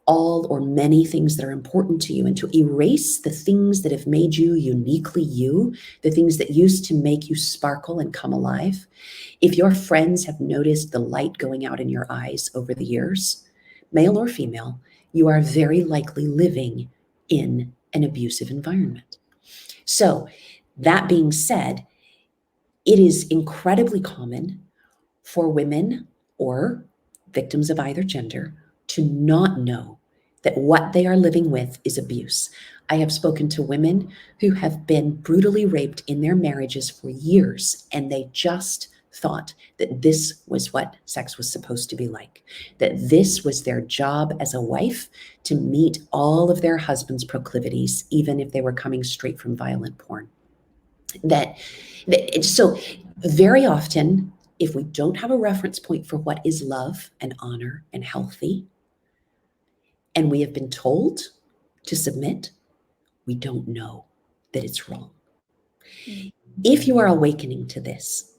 all or many things that are important to you and to erase the things that have made you uniquely you, the things that used to make you sparkle and come alive, if your friends have noticed the light going out in your eyes over the years, male or female, you are very likely living in an abusive environment. So, that being said, it is incredibly common for women or victims of either gender to not know that what they are living with is abuse. I have spoken to women who have been brutally raped in their marriages for years, and they just thought that this was what sex was supposed to be like, that this was their job as a wife, to meet all of their husband's proclivities, even if they were coming straight from violent porn. So very often, if we don't have a reference point for what is love and honor and healthy, and we have been told to submit, we don't know that it's wrong. If you are awakening to this,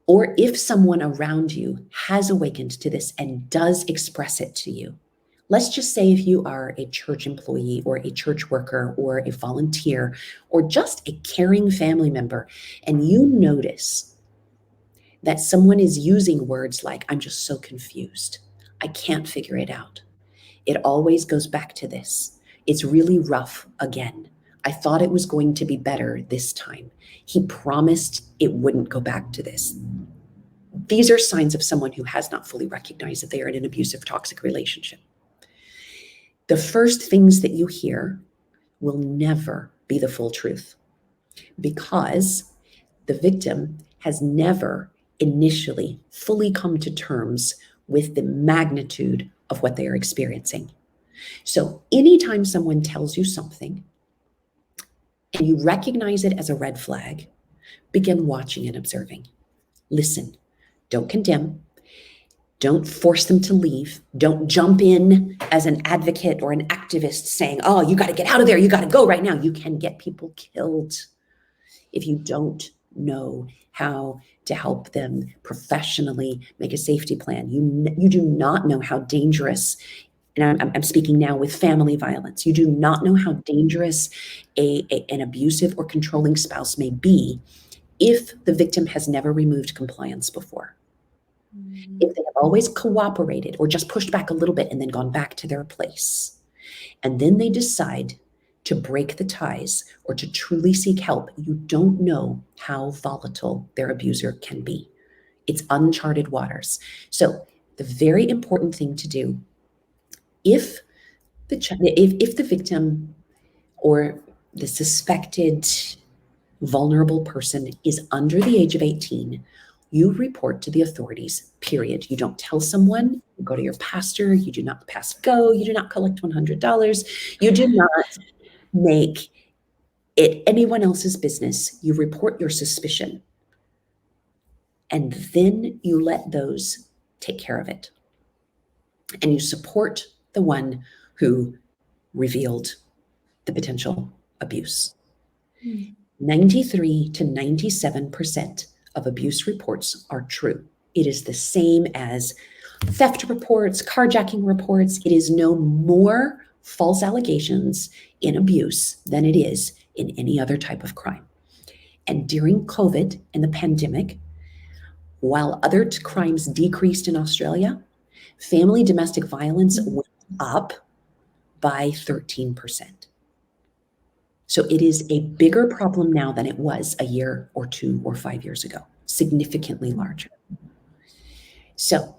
or if someone around you has awakened to this and does express it to you, let's just say if you are a church employee or a church worker or a volunteer or just a caring family member, and you notice that someone is using words like, I'm just so confused, I can't figure it out. It always goes back to this. It's really rough again. I thought it was going to be better this time. He promised it wouldn't go back to this. These are signs of someone who has not fully recognized that they are in an abusive, toxic relationship. The first things that you hear will never be the full truth, because the victim has never initially fully come to terms with the magnitude of what they are experiencing. So anytime someone tells you something and you recognize it as a red flag, begin watching and observing. Listen, don't condemn. Don't force them to leave. Don't jump in as an advocate or an activist saying, oh, you got to get out of there. You got to go right now. You can get people killed if you don't know how to help them professionally make a safety plan. You do not know how dangerous, and I'm speaking now with family violence, you do not know how dangerous an abusive or controlling spouse may be if the victim has never removed compliance before. If they have always cooperated or just pushed back a little bit and then gone back to their place, and then they decide to break the ties or to truly seek help, you don't know how volatile their abuser can be. It's uncharted waters. So the very important thing to do, if the victim or the suspected vulnerable person is under the age of 18, you report to the authorities, period. You don't tell someone, you go to your pastor, you do not pass go, you do not collect $100, you do not make it anyone else's business. You report your suspicion, and then you let those take care of it. And you support the one who revealed the potential abuse. 93 to 97% of abuse reports are true. It is the same as theft reports, carjacking reports. It is no more false allegations in abuse than it is in any other type of crime. And during COVID and the pandemic, while other crimes decreased in Australia, family domestic violence went up by 13%. So it is a bigger problem now than it was a year or 2 or 5 years ago. significantly larger. So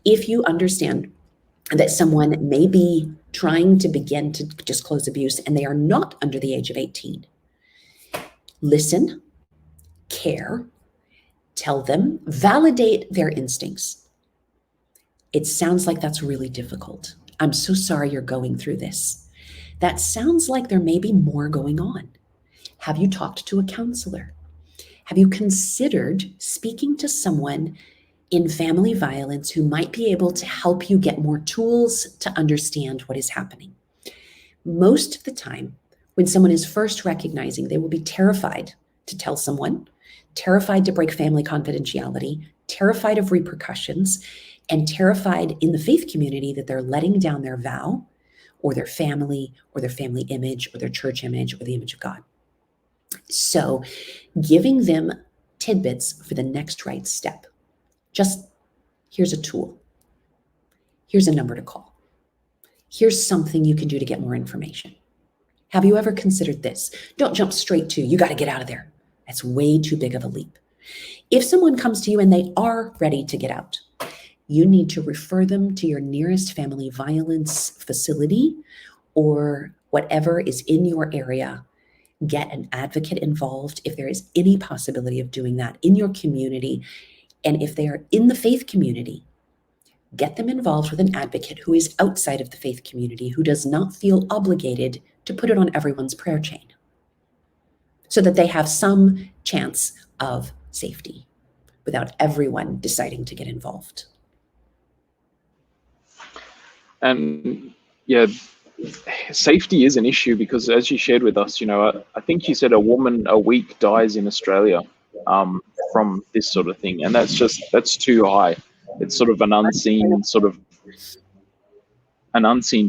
if you understand that someone may be trying to begin to disclose abuse and they are not under the age of 18, listen, care, tell them, validate their instincts. It sounds like that's really difficult. I'm so sorry you're going through this. That sounds like there may be more going on. Have you talked to a counselor? Have you considered speaking to someone in family violence who might be able to help you get more tools to understand what is happening? Most of the time, when someone is first recognizing, they will be terrified to tell someone, terrified to break family confidentiality, terrified of repercussions, and terrified in the faith community that they're letting down their vow or their family image or their church image or the image of God. So giving them tidbits for the next right step. Just here's a tool. Here's a number to call. Here's something you can do to get more information. Have you ever considered this? Don't jump straight to, you got to get out of there. That's way too big of a leap. If someone comes to you and they are ready to get out, you need to refer them to your nearest family violence facility or whatever is in your area. Get an advocate involved if there is any possibility of doing that in your community. And if they are in the faith community, get them involved with an advocate who is outside of the faith community, who does not feel obligated to put it on everyone's prayer chain, so that they have some chance of safety without everyone deciding to get involved. And yeah, safety is an issue because, as you shared with us, I think you said a woman a week dies in Australia from this sort of thing, and that's too high. It's sort of an unseen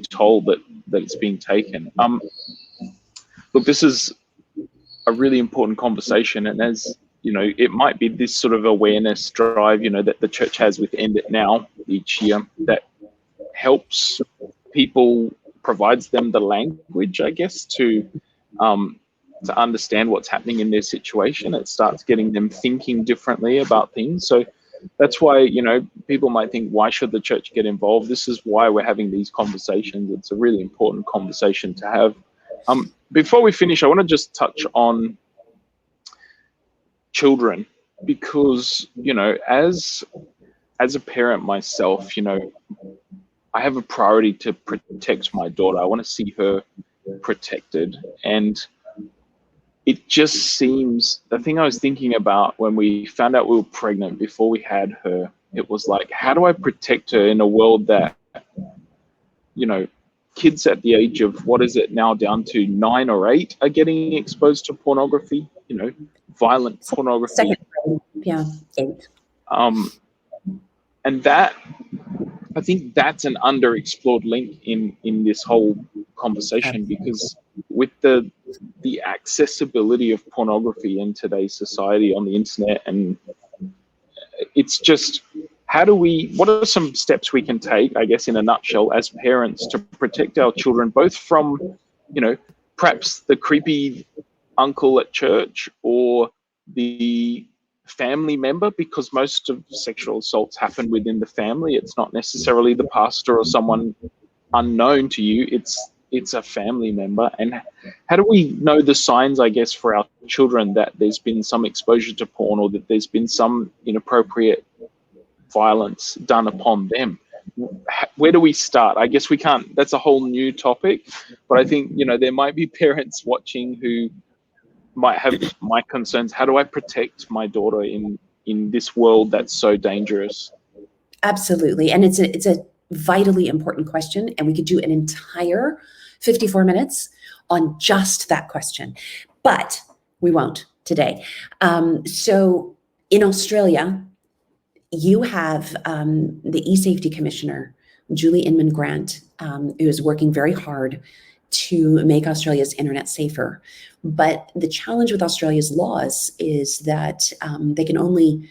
toll that it's being taken. Look, this is a really important conversation, and as it might be this sort of awareness drive, that the church has with End It Now each year that helps people, provides them the language, I guess, to understand what's happening in their situation. It starts getting them thinking differently about things. So that's why, people might think, why should the church get involved? This is why we're having these conversations. It's a really important conversation to have. Before we finish, I want to just touch on children, because, as a parent myself, I have a priority to protect my daughter. I want to see her protected. And it just seems, the thing I was thinking about when we found out we were pregnant before we had her, it was like, how do I protect her in a world that, kids at the age of, what is it now, down to 9 or 8 are getting exposed to pornography, violent pornography. Second grade, yeah, 8. And that, I think that's an underexplored link in this whole conversation, because with the accessibility of pornography in today's society on the internet, and it's just, what are some steps we can take, I guess, in a nutshell, as parents, to protect our children, both from, perhaps the creepy uncle at church or the family member, because most of sexual assaults happen within the family. It's not necessarily the pastor or someone unknown to you. It's a family member. And how do we know the signs, I guess, for our children that there's been some exposure to porn, or that there's been some inappropriate violence done upon them? Where do we start? I guess we can't, that's a whole new topic, but I think, there might be parents watching who might have my concerns. How do I protect my daughter in this world that's so dangerous? Absolutely. And it's a vitally important question. And we could do an entire 54 minutes on just that question, but we won't today. So in Australia, you have the eSafety Commissioner, Julie Inman Grant, who is working very hard to make Australia's internet safer. But the challenge with Australia's laws is that they can only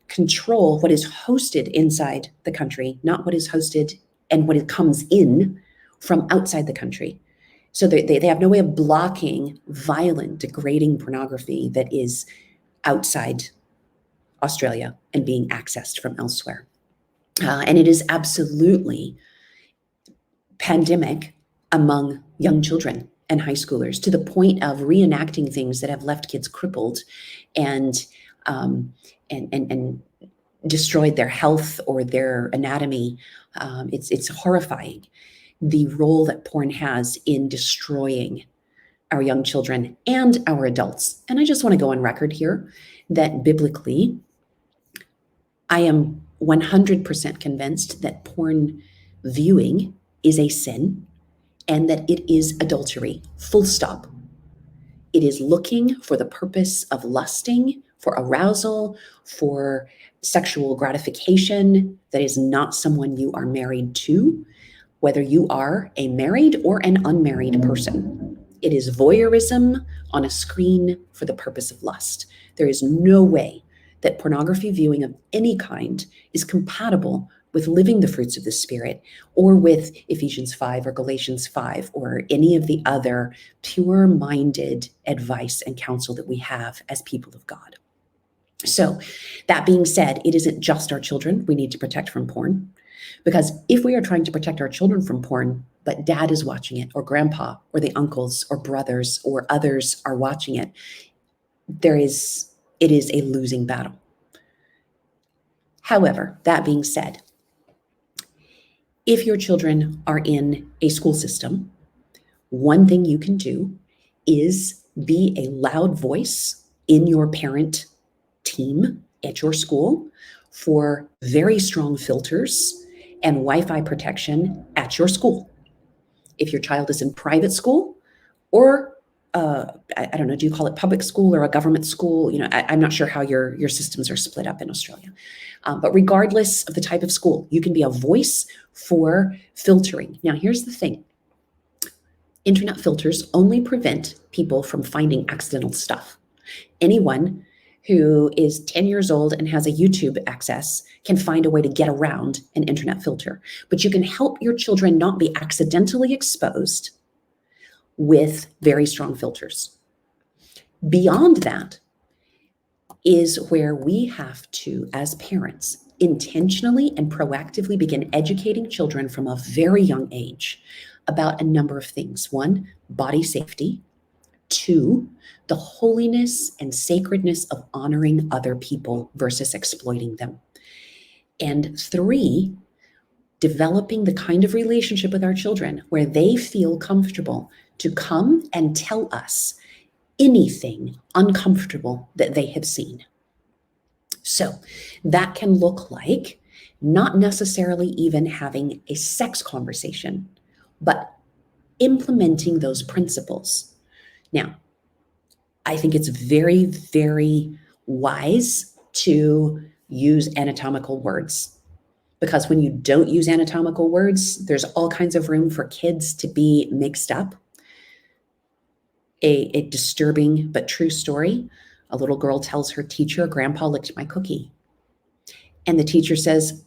control what is hosted inside the country, not what is hosted and what it comes in from outside the country. So they have no way of blocking violent, degrading pornography that is outside Australia and being accessed from elsewhere. And it is absolutely pandemic among young children and high schoolers, to the point of reenacting things that have left kids crippled and destroyed their health or their anatomy. It's horrifying, the role that porn has in destroying our young children and our adults. And I just want to go on record here that biblically, I am 100% convinced that porn viewing is a sin and that it is adultery, full stop. It is looking for the purpose of lusting, for arousal, for sexual gratification. That is not someone you are married to, whether you are a married or an unmarried person. It is voyeurism on a screen for the purpose of lust. There is no way that pornography viewing of any kind is compatible with living the fruits of the Spirit, or with Ephesians 5 or Galatians 5, or any of the other pure-minded advice and counsel that we have as people of God. So that being said, it isn't just our children we need to protect from porn, because if we are trying to protect our children from porn, but dad is watching it, or grandpa, or the uncles, or brothers, or others are watching it, it is a losing battle. However, that being said, if your children are in a school system, one thing you can do is be a loud voice in your parent team at your school for very strong filters and Wi-Fi protection at your school. If your child is in private school, or I don't know, do you call it public school or a government school? I'm not sure how your systems are split up in Australia. But regardless of the type of school, you can be a voice for filtering. Now, here's the thing. Internet filters only prevent people from finding accidental stuff. Anyone who is 10 years old and has a YouTube access can find a way to get around an internet filter. But you can help your children not be accidentally exposed with very strong filters. Beyond that is where we have to, as parents, intentionally and proactively begin educating children from a very young age about a number of things. 1, body safety. 2, the holiness and sacredness of honoring other people versus exploiting them. And 3, developing the kind of relationship with our children where they feel comfortable to come and tell us anything uncomfortable that they have seen. So that can look like not necessarily even having a sex conversation, but implementing those principles. Now, I think it's very, very wise to use anatomical words, because when you don't use anatomical words, there's all kinds of room for kids to be mixed up. A disturbing but true story. A little girl tells her teacher, "Grandpa licked my cookie." And the teacher says,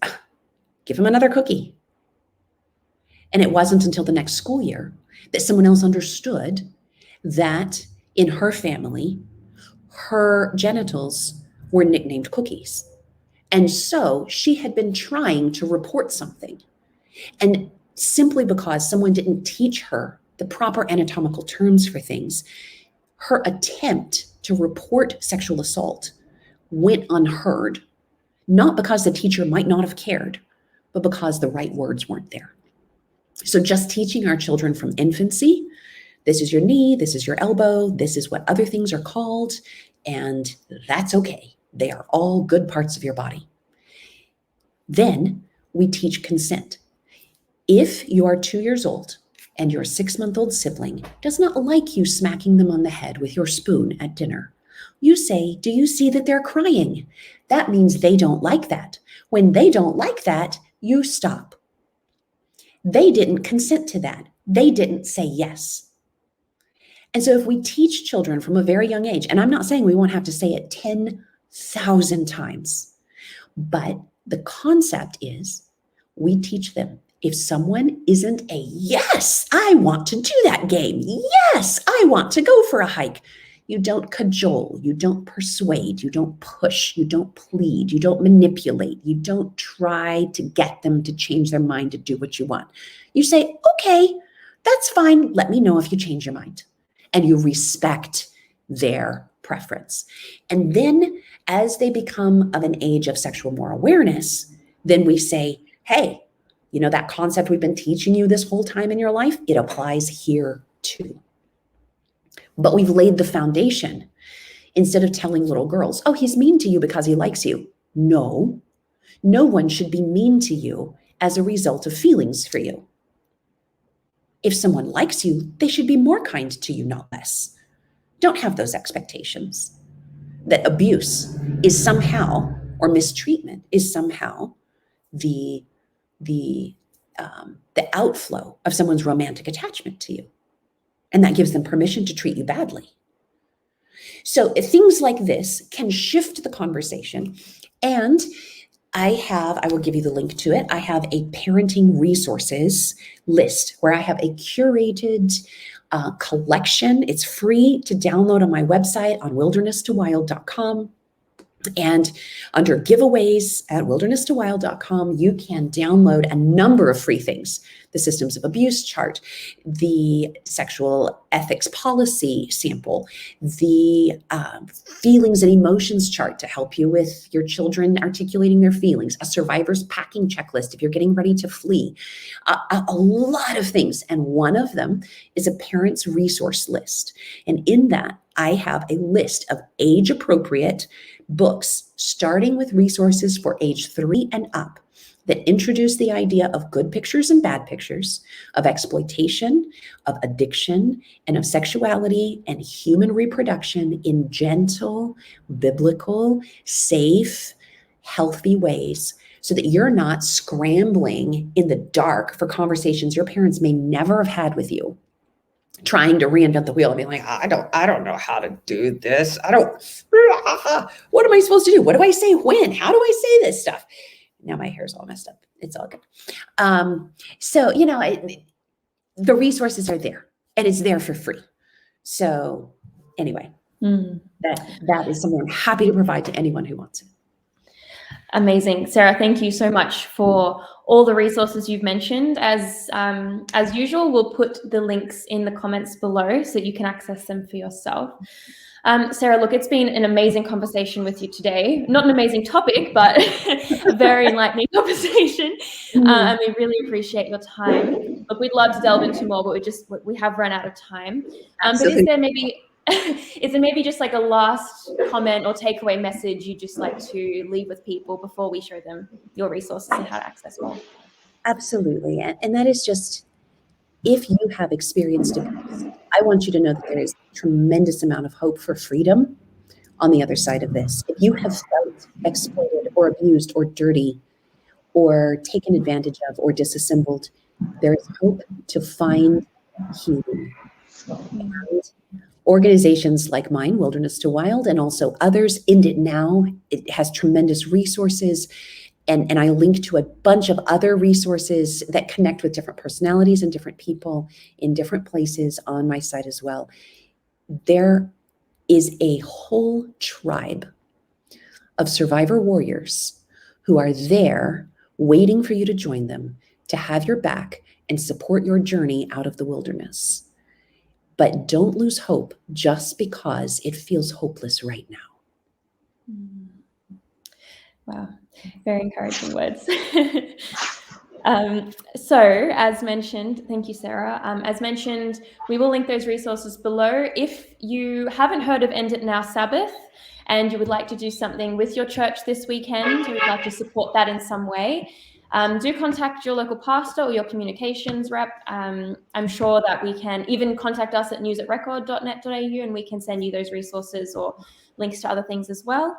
"Give him another cookie." And it wasn't until the next school year that someone else understood that in her family, her genitals were nicknamed cookies. And so she had been trying to report something. And simply because someone didn't teach her the proper anatomical terms for things, her attempt to report sexual assault went unheard, not because the teacher might not have cared, but because the right words weren't there. So just teaching our children from infancy, this is your knee, this is your elbow, this is what other things are called, and that's okay. They are all good parts of your body. Then we teach consent. If you are 2 years old and your 6-month-old sibling does not like you smacking them on the head with your spoon at dinner, you say, "Do you see that they're crying? That means they don't like that. When they don't like that, you stop." They didn't consent to that. They didn't say yes. And so if we teach children from a very young age, and I'm not saying we won't have to say it 10,000 times, but the concept is we teach them, if someone isn't a "yes, I want to do that game. Yes, I want to go for a hike," You don't cajole, you don't persuade, you don't push, you don't plead, you don't manipulate, you don't try to get them to change their mind to do what you want. You say, okay, that's fine. Let me know if you change your mind. And you respect their preference. And then as they become of an age of sexual moral awareness, then we say, hey, you know, that concept we've been teaching you this whole time in your life, it applies here too. But we've laid the foundation. Instead of telling little girls, oh, he's mean to you because he likes you. No, no one should be mean to you as a result of feelings for you. If someone likes you, they should be more kind to you, not less. Don't have those expectations that abuse is somehow, or mistreatment is somehow the outflow of someone's romantic attachment to you. And that gives them permission to treat you badly. So things like this can shift the conversation. And I will give you the link to it. I have a parenting resources list where I have a curated collection. It's free to download on my website on wilderness2wild.com. And under giveaways at wilderness2wild.com, you can download a number of free things. The systems of abuse chart, the sexual ethics policy sample, the feelings and emotions chart to help you with your children articulating their feelings, a survivor's packing checklist if you're getting ready to flee, a lot of things. And one of them is a parent's resource list. And in that, I have a list of age-appropriate books, starting with resources for age 3 and up, that introduce the idea of good pictures and bad pictures, of exploitation, of addiction, and of sexuality and human reproduction in gentle, biblical, safe, healthy ways, so that you're not scrambling in the dark for conversations your parents may never have had with you, trying to reinvent the wheel and being like, I don't know how to do this. What am I supposed to do? What do I say when? How do I say this stuff? Now my hair's all messed up. It's all good. So, you know, the resources are there and it's there for free. So anyway, that is something I'm happy to provide to anyone who wants it. Amazing. Sarah, thank you so much for all the resources you've mentioned. As usual, we'll put the links in the comments below so that you can access them for yourself. Sarah, look, it's been an amazing conversation with you today. Not an amazing topic, but a very enlightening conversation. And we really appreciate your time. Look, we'd love to delve into more, but we have run out of time. But is there maybe just like a last comment or takeaway message you'd just like to leave with people before we show them your resources and how to access more? Absolutely. And that is just, if you have experienced abuse, I want you to know that there is a tremendous amount of hope for freedom on the other side of this. If you have felt exploited or abused or dirty or taken advantage of or disassembled, there is hope to find healing. And organizations like mine, Wilderness to Wild, and also others, End It Now, it has tremendous resources. And I link to a bunch of other resources that connect with different personalities and different people in different places on my site as well. There is a whole tribe of survivor warriors who are there waiting for you to join them, to have your back and support your journey out of the wilderness. But don't lose hope just because it feels hopeless right now. Wow. Very encouraging words. So as mentioned, thank you, Sarah. As mentioned, we will link those resources below. If you haven't heard of End It Now Sabbath and you would like to do something with your church this weekend, you would like to support that in some way, do contact your local pastor or your communications rep. I'm sure that we can even contact us at news@record.net.au and we can send you those resources or links to other things as well.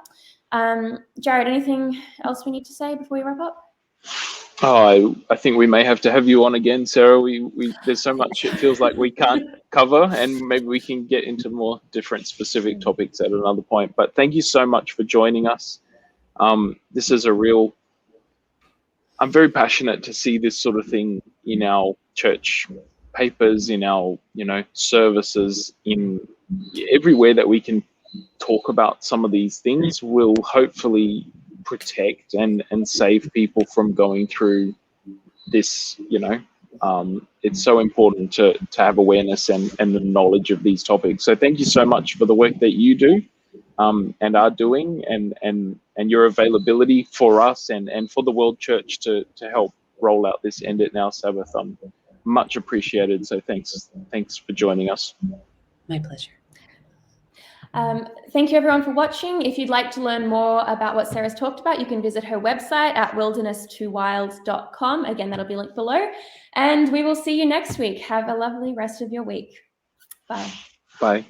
Jared, anything else we need to say before we wrap up? Oh, I think we may have to have you on again, Sarah. There's so much it feels like we can't cover, and maybe we can get into more different specific topics at another point. But thank you so much for joining us. This is I'm very passionate to see this sort of thing in our church papers, in our, services, in everywhere that we can talk about some of these things will hopefully protect and save people from going through this. It's so important to have awareness and the knowledge of these topics. So thank you so much for the work that you do and are doing, and your availability for us and for the World Church to help roll out this End It Now Sabbath. Much appreciated. So thanks for joining us. My pleasure. Thank you everyone for watching. If you'd like to learn more about what Sarah's talked about, you can visit her website at wilderness2wild.com. Again, that'll be linked below. And we will see you next week. Have a lovely rest of your week. Bye. Bye.